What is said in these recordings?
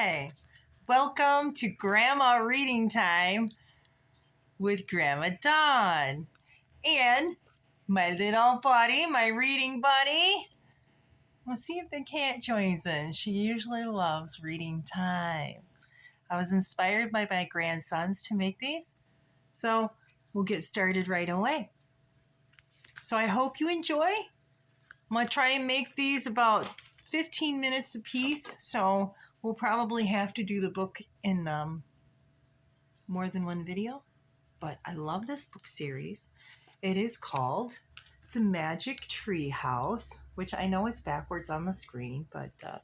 Hi, welcome to Grandma Reading Time with Grandma Dawn and my little buddy, my reading buddy. We'll see if the cat joins in. She usually loves reading time. I was inspired by my grandsons to make these, so we'll get started right away. So I hope you enjoy. I'm going to try and make these about 15 minutes a piece, so we'll probably have to do the book in more than one video. But I love this book series. It is called The Magic Tree House, which I know it's backwards on the screen, but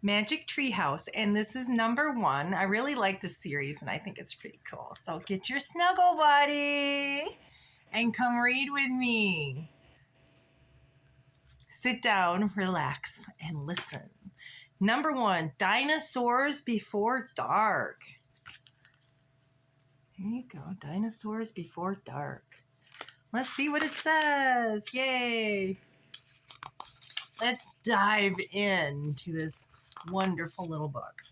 Magic Tree House. And this is number 1. I really like this series, and I think it's pretty cool. So get your snuggle buddy and come read with me. Sit down, relax, and listen. Number 1, Dinosaurs Before Dark. Here you go, Dinosaurs Before Dark. Let's see what it says. Yay! Let's dive into this wonderful little book.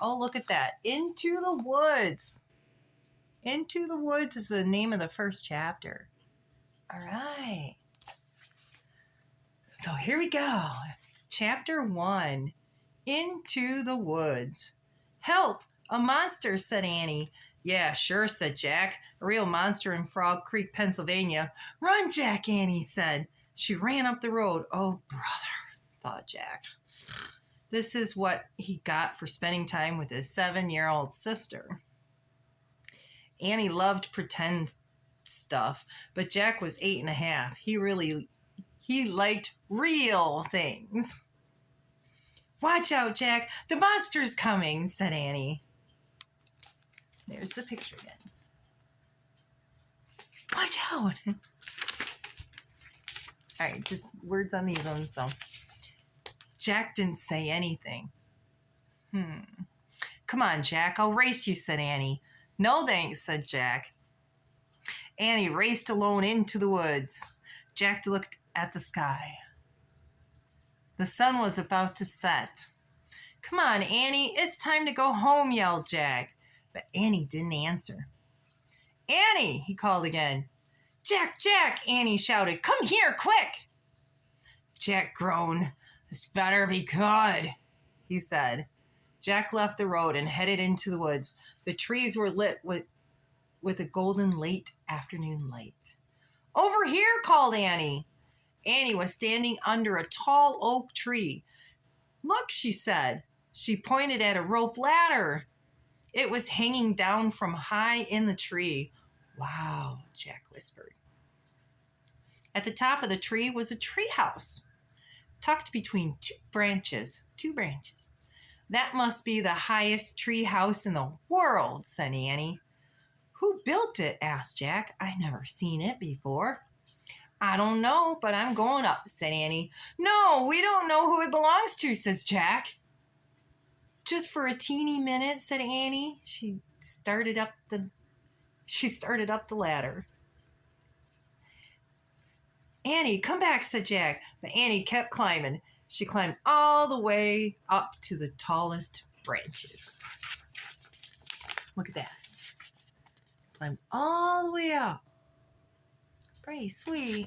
Oh, look at that. Into the Woods. Into the Woods is the name of the first chapter. All right. So here we go. Chapter 1. Into the Woods. Help! A monster, said Annie. Yeah, sure, said Jack. A real monster in Frog Creek, Pennsylvania. Run, Jack, Annie said. She ran up the road. Oh, brother, thought Jack. This is what he got for spending time with his 7-year-old sister. Annie loved pretend stuff, but Jack was 8.5. He liked real things. Watch out, Jack. The monster's coming, said Annie. There's the picture again. Watch out. All right, just words on these ones. So Jack didn't say anything. Come on, Jack. I'll race you, said Annie. No, thanks, said Jack. Annie raced alone into the woods. Jack looked at the sky. The sun was about to set. Come on, Annie, it's time to go home, yelled Jack. But Annie didn't answer. Annie, he called again. Jack, Jack, Annie shouted. Come here, quick. Jack groaned. This better be good, he said. Jack left the road and headed into the woods. The trees were lit with a golden late afternoon light. Over here, called Annie. Annie was standing under a tall oak tree. Look, she said. She pointed at a rope ladder. It was hanging down from high in the tree. Wow, Jack whispered. At the top of the tree was a tree house, tucked between two branches. That must be the highest tree house in the world, said Annie. Who built it? Asked Jack. I never seen it before. I don't know, but I'm going up, said Annie. No, we don't know who it belongs to, says Jack. Just for a teeny minute, said Annie. She started up the ladder. Annie, come back, said Jack. But Annie kept climbing. She climbed all the way up to the tallest branches. Look at that. Climbed all the way up. Pretty sweet.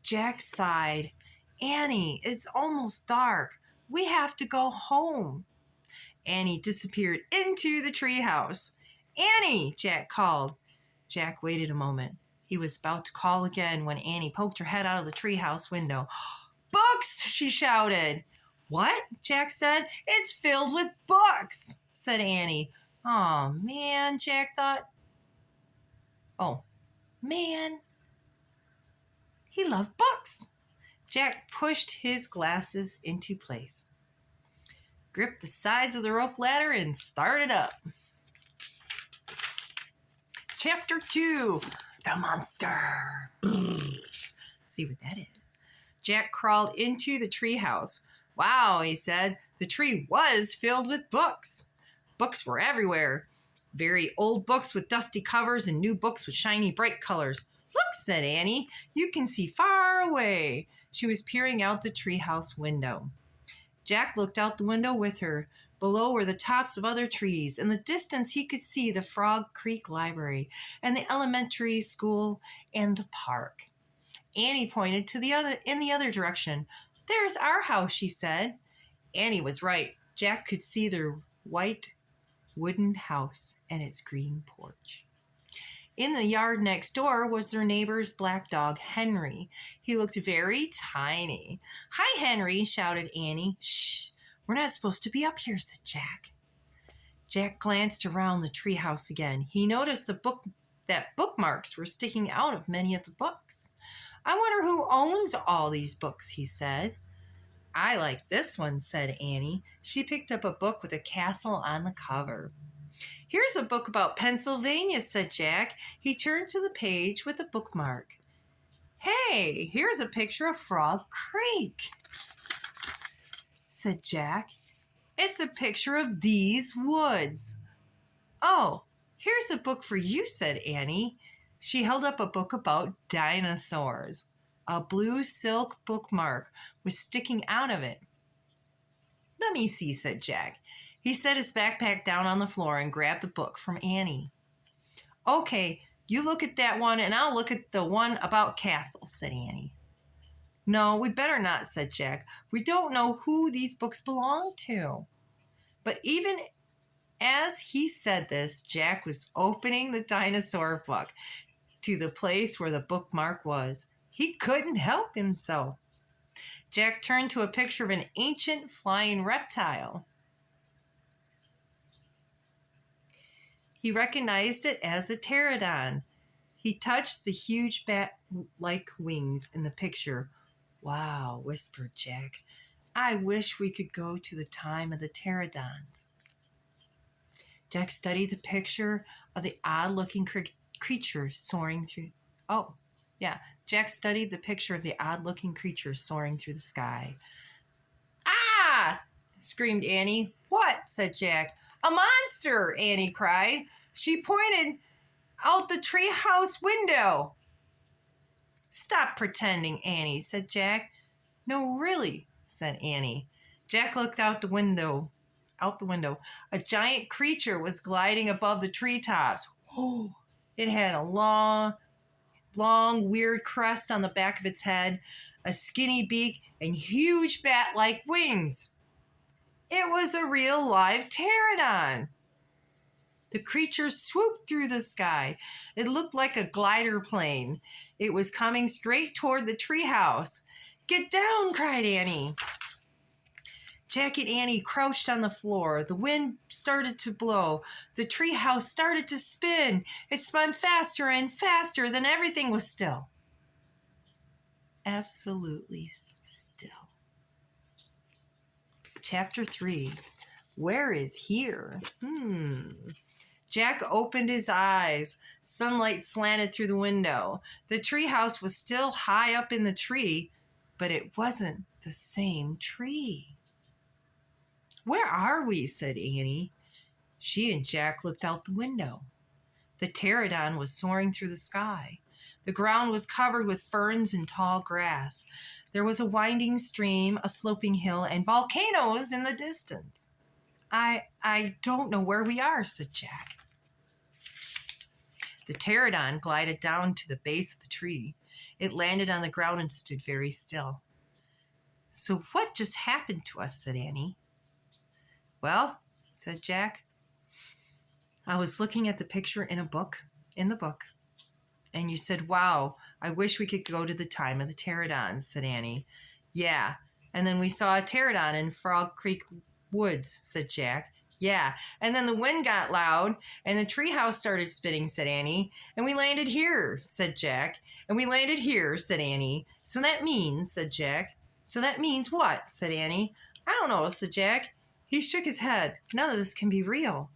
Jack sighed. Annie, it's almost dark. We have to go home. Annie disappeared into the treehouse. Annie, Jack called. Jack waited a moment. He was about to call again when Annie poked her head out of the treehouse window. Books, she shouted. What? Jack said. It's filled with books, said Annie. Oh, man, Jack thought. Oh, man. He loved books. Jack pushed his glasses into place, gripped the sides of the rope ladder, and started up. Chapter 2, The Monster. See what that is. Jack crawled into the treehouse. Wow, he said. The tree was filled with books. Books were everywhere. Very old books with dusty covers and new books with shiny, bright colors. Look, said Annie. You can see far away. She was peering out the treehouse window. Jack looked out the window with her. Below were the tops of other trees. In the distance, he could see the Frog Creek Library and the elementary school and the park. Annie pointed to the other direction. "There's our house," she said. Annie was right. Jack could see their white wooden house and its green porch. In the yard next door was their neighbor's black dog, Henry. He looked very tiny. "Hi, Henry," shouted Annie. "Shh, we're not supposed to be up here," said Jack. Jack glanced around the treehouse again. He noticed that bookmarks were sticking out of many of the books. "I wonder who owns all these books," he said. "I like this one," said Annie. She picked up a book with a castle on the cover. "Here's a book about Pennsylvania," said Jack. He turned to the page with a bookmark. "Hey, here's a picture of Frog Creek," said Jack. "It's a picture of these woods." "Oh, here's a book for you," said Annie. She held up a book about dinosaurs. A blue silk bookmark was sticking out of it. "Let me see," said Jack. He set his backpack down on the floor and grabbed the book from Annie. "Okay, you look at that one and I'll look at the one about castles," said Annie. "No, we better not," said Jack. "We don't know who these books belong to." But even as he said this, Jack was opening the dinosaur book to the place where the bookmark was. He couldn't help himself. Jack turned to a picture of an ancient flying reptile. He recognized it as a pterodon. He touched the huge bat-like wings in the picture. "Wow," whispered Jack. "I wish we could go to the time of the pterodons." Jack studied the picture of the odd-looking creature soaring through. Jack studied the picture of the odd-looking creature soaring through the sky. "Ah!" screamed Annie. "What?" said Jack. "A monster!" Annie cried. She pointed out the treehouse window. "Stop pretending, Annie," said Jack. "No, really," said Annie. Jack looked out the window. A giant creature was gliding above the treetops. Oh, it had a long, weird crest on the back of its head, a skinny beak, and huge bat-like wings. It was a real live pterodon. The creature swooped through the sky. It looked like a glider plane. It was coming straight toward the treehouse. "Get down!" cried Annie. Jack and Annie crouched on the floor. The wind started to blow. The treehouse started to spin. It spun faster and faster. Then everything was still. Absolutely still. Chapter 3. Where is here? Jack opened his eyes. Sunlight slanted through the window. The treehouse was still high up in the tree, but it wasn't the same tree. "Where are we?" said Annie. She and Jack looked out the window. The pterodon was soaring through the sky. The ground was covered with ferns and tall grass. There was a winding stream, a sloping hill, and volcanoes in the distance. I don't know where we are," said Jack. The pterodon glided down to the base of the tree. It landed on the ground and stood very still. "So what just happened to us?" said Annie. "Well," said Jack, "I was looking at the picture in the book, and you said, 'Wow, I wish we could go to the time of the pterodons,'" said Annie. "Yeah, and then we saw a pterodon in Frog Creek Woods," said Jack. "Yeah, and then the wind got loud, and the treehouse started spinning," said Annie. "And we landed here," said Jack. "And we landed here," said Annie. "So that means," said Jack. "So that means what?" said Annie. "I don't know," said Jack. He shook his head. "None of this can be real."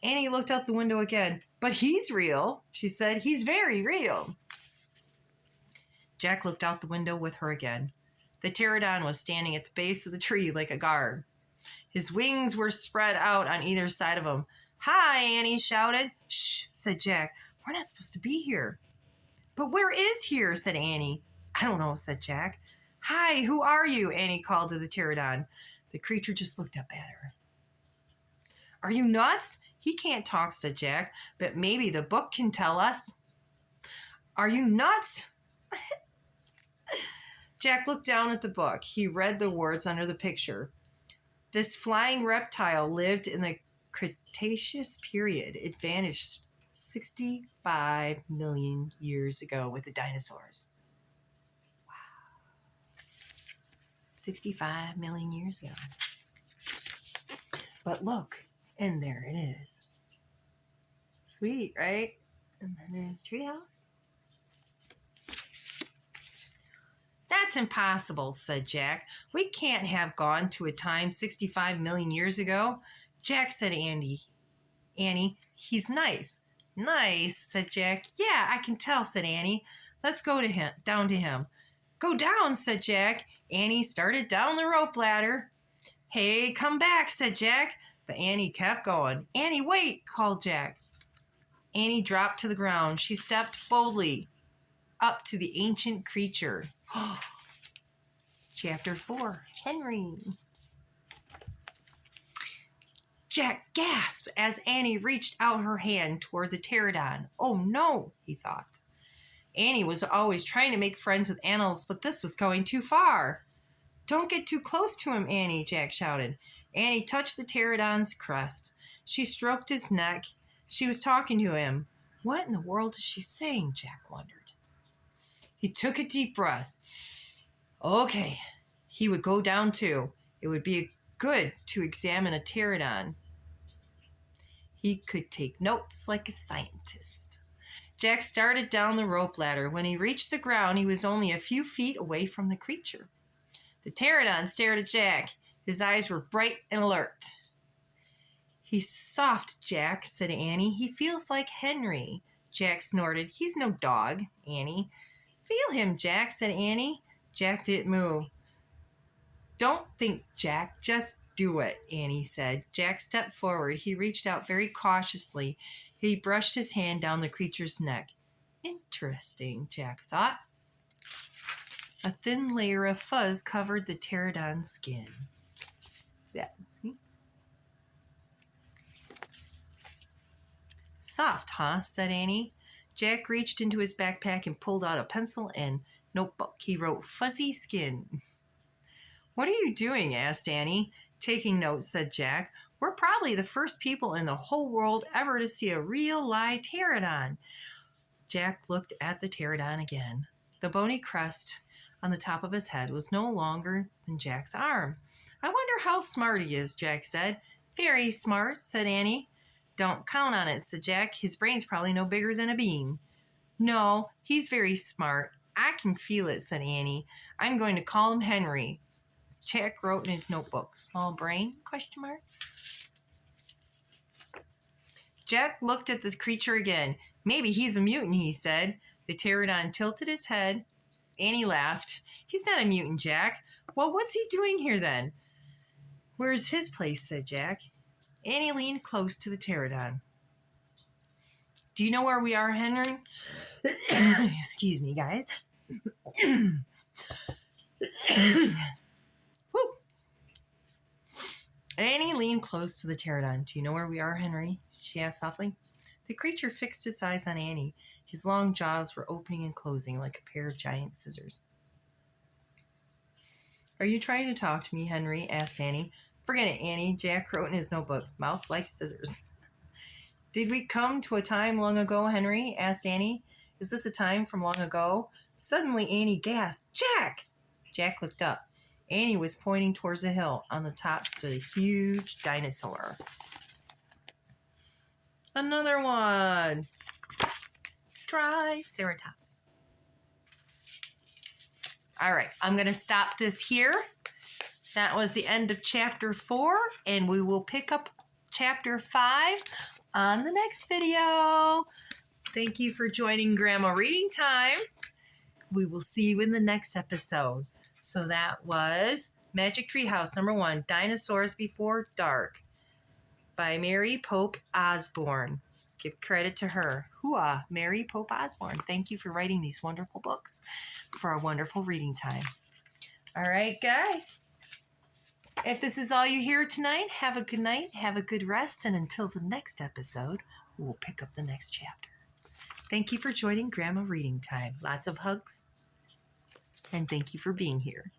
Annie looked out the window again. "But he's real," she said. "He's very real." Jack looked out the window with her again. The pterodon was standing at the base of the tree like a guard. His wings were spread out on either side of him. "Hi," Annie shouted. "Shh," said Jack. "We're not supposed to be here." "But where is here?" said Annie. "I don't know," said Jack. "Hi, who are you?" Annie called to the pterodon. The creature just looked up at her. Are you nuts? He can't talk, said Jack, but maybe the book can tell us. Are you nuts? Jack looked down at the book. He read the words under the picture. This flying reptile lived in the Cretaceous period. It vanished 65 million years ago with the dinosaurs. Wow. 65 million years ago. But look, and there it is. Sweet, right? And then there's treehouse. That's impossible, said Jack. We can't have gone to a time 65 million years ago. Jack, said Annie, he's nice. Nice, said Jack. Yeah, I can tell, said Annie. Let's go to him, down to him. Go down, said Jack. Annie started down the rope ladder. Hey, come back, said Jack. But Annie kept going. Annie, wait, called Jack. Annie dropped to the ground. She stepped boldly up to the ancient creature. Chapter 4, Henry. Jack gasped as Annie reached out her hand toward the pterodon. Oh no, he thought. Annie was always trying to make friends with animals, but this was going too far. Don't get too close to him, Annie, Jack shouted. Annie touched the pterodon's crest. She stroked his neck. She was talking to him. What in the world is she saying, Jack wondered. He took a deep breath. Okay, he would go down too. It would be good to examine a pterodon. He could take notes like a scientist. Jack started down the rope ladder. When he reached the ground, he was only a few feet away from the creature. The pterodon stared at Jack. His eyes were bright and alert. He's soft, Jack, said Annie. He feels like Henry. Jack snorted. He's no dog, Annie. Feel him, Jack, said Annie. Jack didn't move. Don't think, Jack. Just do it, Annie said. Jack stepped forward. He reached out very cautiously. He brushed his hand down the creature's neck. Interesting, Jack thought. A thin layer of fuzz covered the pterodon's skin. Soft, huh? Said Annie. Jack reached into his backpack and pulled out a pencil and notebook. He wrote fuzzy skin. What are you doing? Asked Annie. Taking notes, said Jack. We're probably the first people in the whole world ever to see a real live pterodon. Jack looked at the pterodon again. The bony crest on the top of his head was no longer than Jack's arm. I wonder how smart he is, Jack said. Very smart, said Annie. Don't count on it, said Jack. His brain's probably no bigger than a bean. No, he's very smart. I can feel it, said Annie. I'm going to call him Henry. Jack wrote in his notebook. Small brain? ? Jack looked at this creature again. Maybe he's a mutant, he said. The pterodon tilted his head. Annie laughed. He's not a mutant, Jack. Well, what's he doing here then? Where's his place, said Jack. Annie leaned close to the pterodon. Do you know where we are, Henry? Excuse me, guys. Woo. Annie leaned close to the pterodon. Do you know where we are, Henry? She asked softly. The creature fixed its eyes on Annie. His long jaws were opening and closing like a pair of giant scissors. Are you trying to talk to me, Henry? Asked Annie. Forget it, Annie. Jack wrote in his notebook. Mouth like scissors. Did we come to a time long ago, Henry? Asked Annie. Is this a time from long ago? Suddenly, Annie gasped. Jack! Jack looked up. Annie was pointing towards the hill. On the top stood a huge dinosaur. Another one. Triceratops. All right, I'm going to stop this here. That was the end of chapter 4, and we will pick up chapter 5 on the next video. Thank you for joining Grandma Reading Time. We will see you in the next episode. So that was Magic Tree House number 1, Dinosaurs Before Dark by Mary Pope Osborne. Give credit to her. Hooah, Mary Pope Osborne. Thank you for writing these wonderful books for our wonderful reading time. All right, guys. If this is all you hear tonight, have a good night, have a good rest, and until the next episode, we'll pick up the next chapter. Thank you for joining Grandma Reading Time. Lots of hugs, and thank you for being here.